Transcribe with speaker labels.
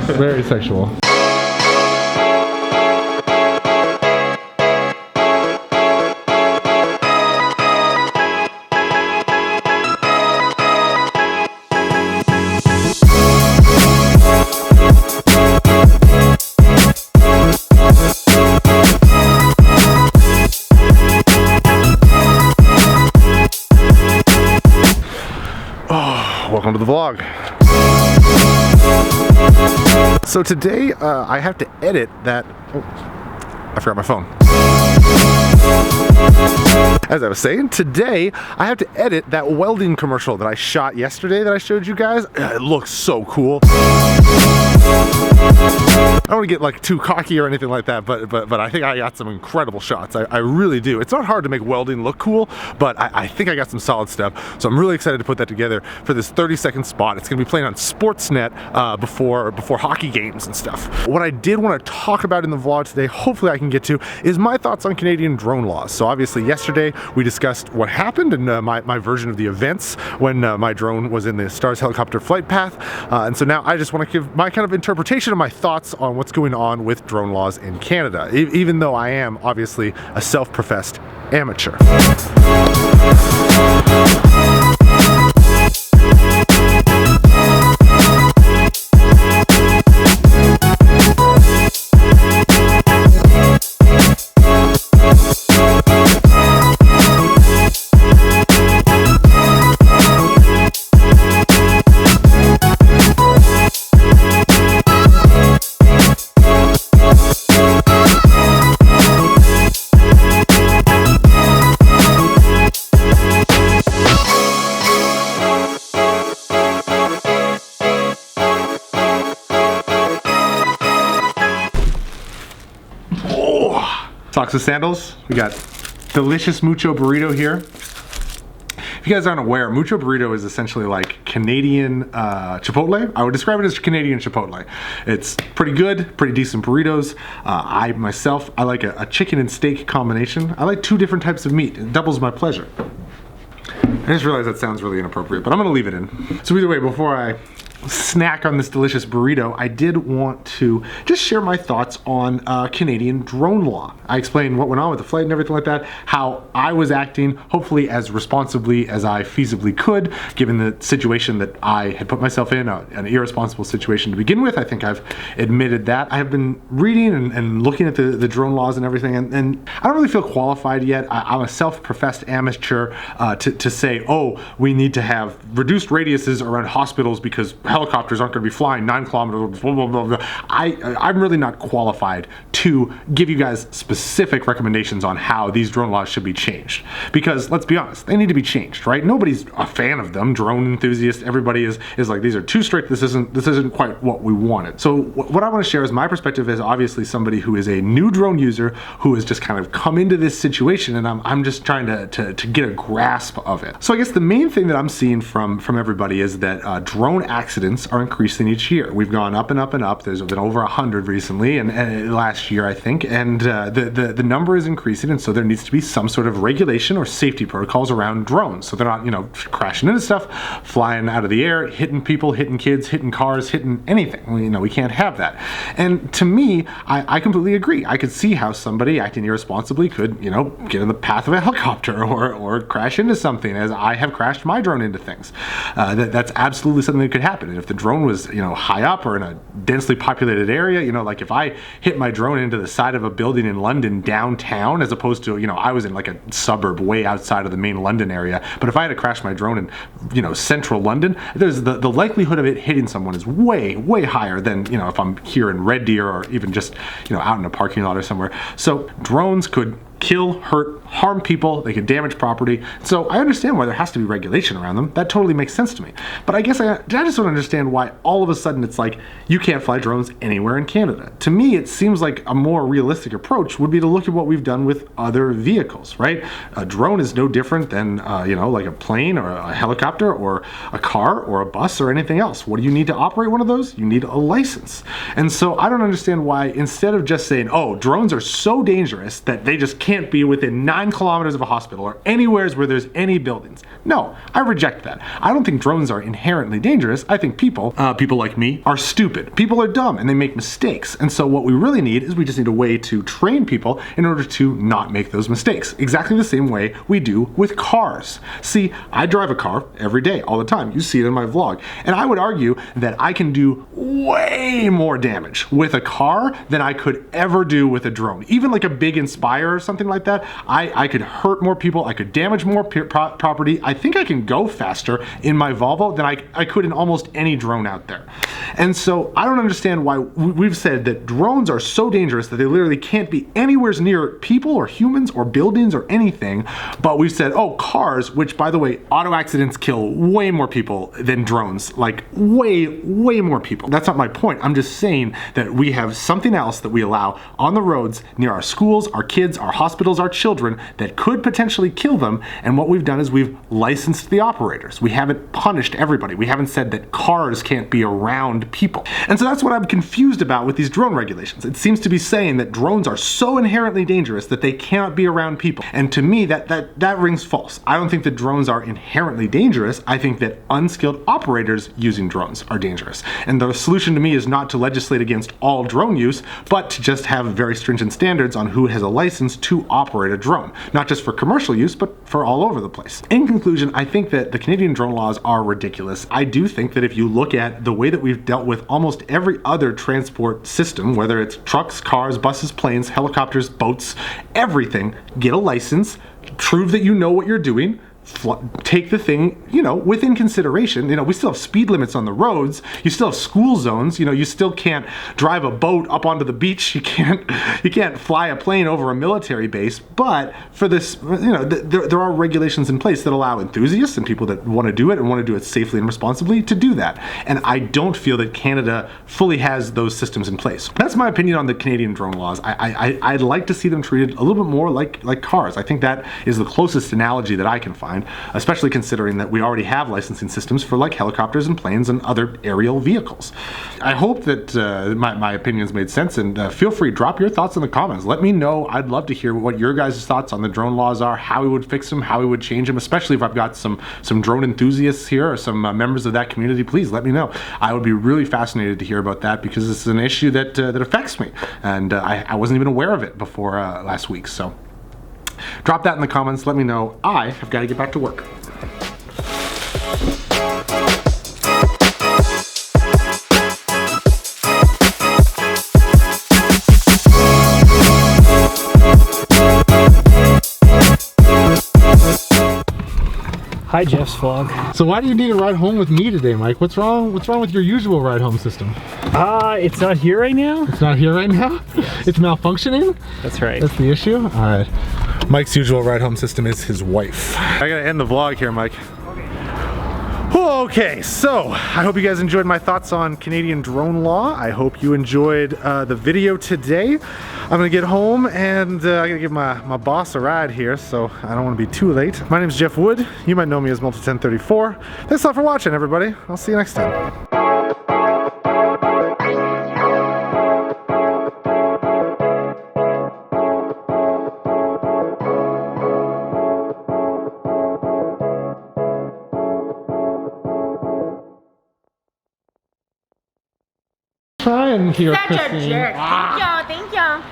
Speaker 1: Very sexual. Welcome to the vlog. So today I have to edit that. Oh, I forgot my phone. As I was saying, today I have to edit that welding commercial that I shot yesterday that I showed you guys. It looks so cool. I don't want to get like too cocky or anything like that, but I think I got some incredible shots. I really do. It's not hard to make welding look cool, but I think I got some solid stuff. So I'm really excited to put that together for this 30-second spot. It's going to be playing on Sportsnet before hockey games and stuff. What I did want to talk about in the vlog today, hopefully I can get to, is my thoughts on Canadian drone laws. So obviously yesterday we discussed what happened and my version of the events when my drone was in the Stars helicopter flight path. And so now I just want to give my kind of interpretation of my thoughts on what's going on with drone laws in Canada, even though I am obviously a self-professed amateur. Socks with sandals. We got delicious mucho burrito here. If you guys aren't aware, mucho burrito is essentially like Canadian Chipotle. I would describe it as Canadian Chipotle. It's pretty good, pretty decent burritos. I myself, I like a chicken and steak combination. I like 2 different types of meat. It doubles my pleasure. I just realized that sounds really inappropriate, but I'm gonna leave it in. So either way, before I snack on this delicious burrito, I did want to just share my thoughts on Canadian drone law. I explained what went on with the flight and everything like that, how I was acting hopefully as responsibly as I feasibly could, given the situation that I had put myself in, an irresponsible situation to begin with. I think I've admitted that. I have been reading and looking at the drone laws and everything, and I don't really feel qualified yet. I'm a self-professed amateur to say, oh, we need to have reduced radiuses around hospitals because helicopters aren't going to be flying 9 kilometers, blah, blah, blah, blah. I'm really not qualified to give you guys specific recommendations on how these drone laws should be changed. Because let's be honest, they need to be changed, right? Nobody's a fan of them. Drone enthusiasts, everybody is like, these are too strict. This isn't quite what we wanted. So what I want to share is my perspective as obviously somebody who is a new drone user who has just kind of come into this situation, and I'm just trying to get a grasp of it. So I guess the main thing that I'm seeing from everybody is that drone accidents are increasing each year. We've gone up and up and up. There's been over 100 recently, and last year I think, and the number is increasing, and so there needs to be some sort of regulation or safety protocols around drones, so they're not, you know, crashing into stuff, flying out of the air, hitting people, hitting kids, hitting cars, hitting anything. You know, we can't have that. And to me, I completely agree. I could see how somebody acting irresponsibly could, you know, get in the path of a helicopter or crash into something, as I have crashed my drone into things. That's absolutely something that could happen. And if the drone was, you know, high up or in a densely populated area, you know, like if I hit my drone into the side of a building in London downtown, as opposed to, you know, I was in like a suburb way outside of the main London area, but if I had to crash my drone in, you know, central London, there's the likelihood of it hitting someone is way, way higher than, you know, if I'm here in Red Deer or even just, you know, out in a parking lot or somewhere. So drones could kill, hurt, harm people, they could damage property. So I understand why there has to be regulation around them. That totally makes sense to me. But I guess I just don't understand why all of a sudden it's like, you can't fly drones anywhere in Canada. To me, it seems like a more realistic approach would be to look at what we've done with other vehicles, right? A drone is no different than, you know, like a plane or a helicopter or a car or a bus or anything else. What do you need to operate one of those? You need a license. And so I don't understand why, instead of just saying, oh, drones are so dangerous that they just can't be within 9 kilometers of a hospital or anywhere where there's any buildings. No, I reject that. I don't think drones are inherently dangerous. I think people like me, are stupid. People are dumb and they make mistakes. And so what we really need is we just need a way to train people in order to not make those mistakes. Exactly the same way we do with cars. See, I drive a car every day, all the time. You see it in my vlog. And I would argue that I can do way more damage with a car than I could ever do with a drone. Even like a big Inspire or something like that, I could hurt more people, I could damage more property. I think I can go faster in my Volvo than I could in almost any drone out there. And so I don't understand why we've said that drones are so dangerous that they literally can't be anywhere near people or humans or buildings or anything, but we've said, oh, cars, which by the way, auto accidents kill way more people than drones, like way more people. That's not my point. I'm just saying that we have something else that we allow on the roads near our schools, our kids, our hospitals, our children that could potentially kill them. And what we've done is we've licensed the operators. We haven't punished everybody. We haven't said that cars can't be around people. And so that's what I'm confused about with these drone regulations. It seems to be saying that drones are so inherently dangerous that they cannot be around people. And to me, that rings false. I don't think that drones are inherently dangerous. I think that unskilled operators using drones are dangerous. And the solution to me is not to legislate against all drone use, but to just have very stringent standards on who has a license to operate a drone. Not just for commercial use, but for all over the place. In conclusion, I think that the Canadian drone laws are ridiculous. I do think that if you look at the way that we've dealt with almost every other transport system, whether it's trucks, cars, buses, planes, helicopters, boats, everything, get a license, prove that you know what you're doing, take the thing, within consideration. We still have speed limits on the roads. You still have school zones. You still can't drive a boat up onto the beach. You can't fly a plane over a military base. But for this, there are regulations in place that allow enthusiasts and people that want to do it and want to do it safely and responsibly to do that. And I don't feel that Canada fully has those systems in place. That's my opinion on the Canadian drone laws. I'd like to see them treated a little bit more like cars. I think that is the closest analogy that I can find, especially considering that we already have licensing systems for like helicopters and planes and other aerial vehicles. I hope that my opinions made sense, and feel free, drop your thoughts in the comments. Let me know. I'd love to hear what your guys' thoughts on the drone laws are, how we would fix them, how we would change them, especially if I've got some drone enthusiasts here or some members of that community. Please let me know. I would be really fascinated to hear about that, because this is an issue that affects me, and I wasn't even aware of it before last week. So drop that in the comments. Let me know. I have got to get back to work.
Speaker 2: Hi, Jeff's vlog.
Speaker 1: So why do you need a ride home with me today, Mike? What's wrong with your usual ride home system?
Speaker 2: It's not here right now?
Speaker 1: It's not here right now? Yes. It's malfunctioning?
Speaker 2: That's right.
Speaker 1: That's the issue? All right. Mike's usual ride home system is his wife. I gotta end the vlog here, Mike. Okay, so I hope you guys enjoyed my thoughts on Canadian drone law. I hope you enjoyed the video today. I'm gonna get home and I gotta give my boss a ride here, so I don't wanna be too late. My name's Jeff Wood. You might know me as Minolta1034. Thanks a lot for watching, everybody. I'll see you next time. Trying here,
Speaker 3: Such
Speaker 1: Christine.
Speaker 3: a jerk. Thank you, thank you.